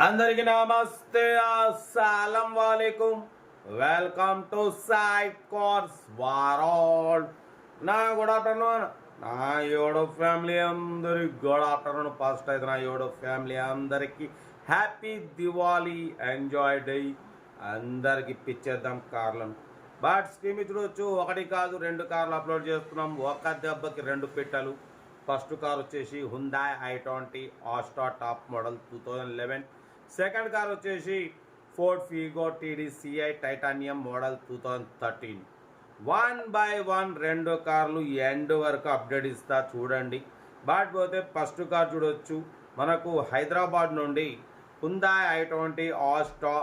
అందరికి నమస్తే, అస్సలం వాలేకుం. Welcome to site course world. నా గుడ్ ఆఫ్టర్నూన్ నా యూట్యూబ్ ఫ్యామిలీ అందరికి గుడ్ ఆఫ్టర్నూన్. ఫస్ట్ అయితే నా యూట్యూబ్ ఫ్యామిలీ అందరికి హ్యాపీ దివాళీ, ఎంజాయ్ డే. అందరికి పిచ్చేద్దాం కార్లను. బట్ స్కీమ్ చూడవచ్చు, ఒకటి కాదు రెండు కార్లు అప్లోడ్ చేస్తున్నాం. ఒక దెబ్బకి రెండు పెట్టలు. ఫస్ట్ కార్ వచ్చేసి Hyundai i20 Asta top model 2011. Second car వచ్చేసి Ford Figo TDCi titanium model 2013. 1 రెండు కార్లు ఎండ్ వరకు అప్డేట్ ఇస్తా చూడండి. బట్ పోతే ఫస్ట్ కార్ చూడవచ్చు, మనకు హైదరాబాద్ నుండి Hyundai i20 Asta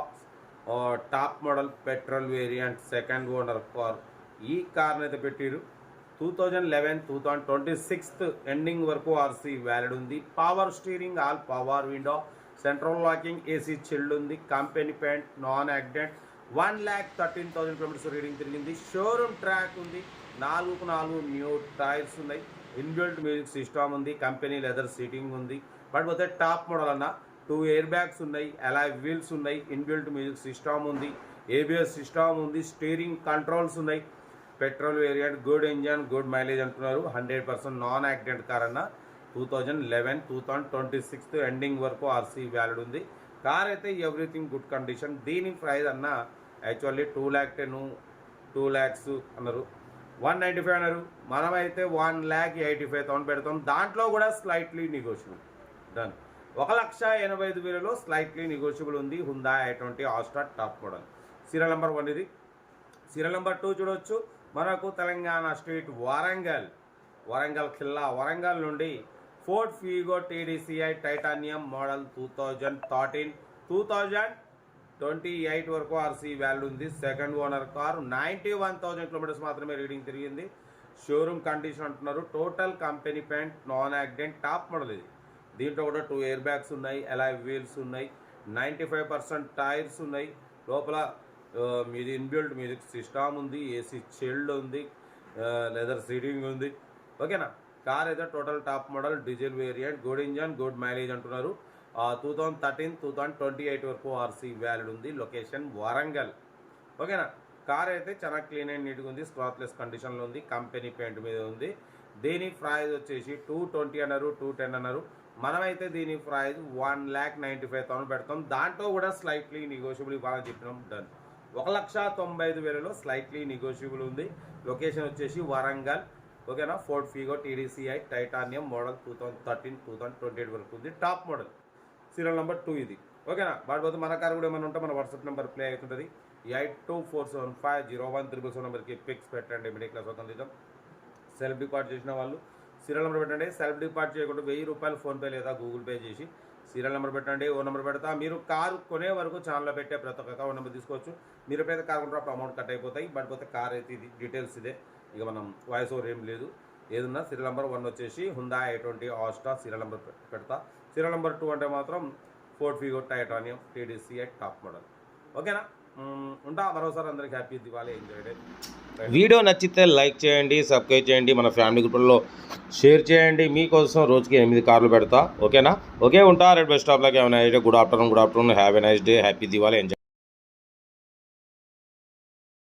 top model petrol variant second owner car. ఈ కార్ని అయితే పెట్టిరు 2011 2026 ఎండింగ్ వరకు ఆర్సీ వ్యాలిడ్ ఉంది. Power steering, all power window, central locking, AC chilled ఉంది. Company paint, non accident. 1,13,000 kilometres reading తిరిగింది. షోరూమ్ ట్రాక్ ఉంది. 4 న్యూ టైర్స్ ఉన్నాయి. ఇన్బిల్ట్ మ్యూజిక్ సిస్టమ్ ఉంది. కంపెనీ లెదర్ సీటింగ్ ఉంది. బట్ పోతే టాప్ మోడల్ అన్న 2 ఎయిర్ బ్యాగ్స్ ఉన్నాయి. అలాయ్ వీల్స్ ఉన్నాయి. ఇన్బిల్ట్ మ్యూజిక్ సిస్టమ్ ఉంది. ABS సిస్టమ్ ఉంది. స్టీరింగ్ కంట్రోల్స్ ఉన్నాయి. Petrol variant, good engine, good mileage అంటున్నారు. 100% నాన్ యాక్సిడెంట్ కార్ అన్న. 2011 2026 ఎండింగ్ వరకు ఆర్సీ వ్యాలిడ్ ఉంది. కార్ అయితే ఎవ్రీథింగ్ గుడ్ కండిషన్. దీని ప్రైస్ అన్న యాక్చువల్లీ 2,10,000 2 lakhs అన్నారు. 195 అన్నారు. మనమైతే 1,85,000 పెడతాం. దాంట్లో కూడా slightly negotiable. Done. 1,85,000 slightly negotiable ఉంది. Hyundai i20 Asta top model. Serial number 1 ఇది. సీరియల్ నెంబర్ 2 చూడవచ్చు, మనకు తెలంగాణ స్టేట్ వరంగల్ ఖిల్లా వరంగల్ నుండి Ford Figo TDCi titanium model 2013 2028 వరకు ఆర్సీ వాల్యూ ఉంది. Second owner car. 91,000 కిలోమీటర్స్ మాత్రమే రీడింగ్ తిరిగింది. షోరూమ్ కండిషన్ అంటున్నారు. Total company paint, non accident, top model ఇది. దీంట్లో కూడా 2 ఎయిర్ బ్యాగ్స్ ఉన్నాయి. అలాయ్ వీల్స్ ఉన్నాయి. 95% టైర్స్ ఉన్నాయి. లోపల మీది ఇన్బిల్ట్ మ్యూజిక్ సిస్టమ్ ఉంది. ఏసీ చిల్డ్ ఉంది. లెదర్ సీటింగ్ ఉంది. ఓకేనా. కార్ అయితే total top model, diesel variant, good engine, good mileage అంటున్నారు. 2013 2028 వరకు ఆర్సీ వ్యాలిడ్ ఉంది. లొకేషన్ వరంగల్. ఓకేనా. కార్ అయితే చాలా క్లీన్ అండ్ నీట్గా ఉంది. స్క్రాచ్లెస్ కండిషన్లో ఉంది. కంపెనీ పెయింట్ మీద ఉంది. దీని ప్రైస్ వచ్చేసి 220 అన్నారు, 210 అన్నారు. మనమైతే దీని ప్రైస్ 1,95,000 పెడతాం. దాంట్లో కూడా స్లైట్లీ నెగోషియబుల్ ఇవ్వాలని చెప్పినాం. డన్. 1,95,000 స్లైట్లీ నెగోషియబుల్ ఉంది. లొకేషన్ వచ్చేసి వరంగల్. ఓకేనా. Ford Figo TDCi titanium model 2013 2028 వరకు ఉంది. Top model. సీరియల్ నెంబర్ 2 ఇది. ఓకేనా. వాటిపోతే మన కార్ కూడా ఏమైనా ఉంటే మన వాట్సాప్ నెంబర్ ప్లే అవుతుంటుంది. 8247501777 నెంబర్కి పిక్స్ పెట్టండి. మిడిల్ క్లాస్ అవుతుంది. సెల్ఫ్ డిపార్ట్ చేసిన వాళ్ళు సీరియల్ నెంబర్ పెట్టండి. సెల్ఫ్ డిపార్ట్ చేయకుండా 1000 రూపాయలు ఫోన్పే లేదా గూగుల్ పే చేసి సీరియల్ నెంబర్ పెట్టండి. ఓ నెంబర్ పెడతా. మీరు కారు కొనే వరకు ఛానల్లో పెట్టే ప్రతి ఒక్క ఓ నెంబర్ తీసుకోవచ్చు. మీరు ఎప్పుడైతే కార్ కొంటారో అప్పుడు అమౌంట్ కట్ అయిపోతాయి. బట్ పోతే కార్ అయితే ఇది డీటెయిల్స్ ఇదే. ఇక మనం వాయిస్ ఓవర్ ఏం లేదు. ఏదన్నా సీరియల్ నెంబర్ 1 వచ్చేసి Hyundai i20 Asta serial number పెడతా. సీరియల్ నెంబర్ 2 అంటే మాత్రం Ford Figo titanium TDCi top model. ఓకేనా. ఉంటా. మరోసారి అందరికి happy Diwali, enjoy day. Video నచ్చితే లైక్ చేయండి, సబ్స్క్రైబ్ చేయండి, మన ఫ్యామిలీ గ్రూప్లో షేర్ చేయండి. మీకోసం రోజుకి 8 కార్లు పెడతా. ఓకేనా. ఓకే. ఉంటా. రెడ్ బస్ స్టాప్లోకి ఏమైనా good afternoon have a nice day, happy Diwali, enjoy.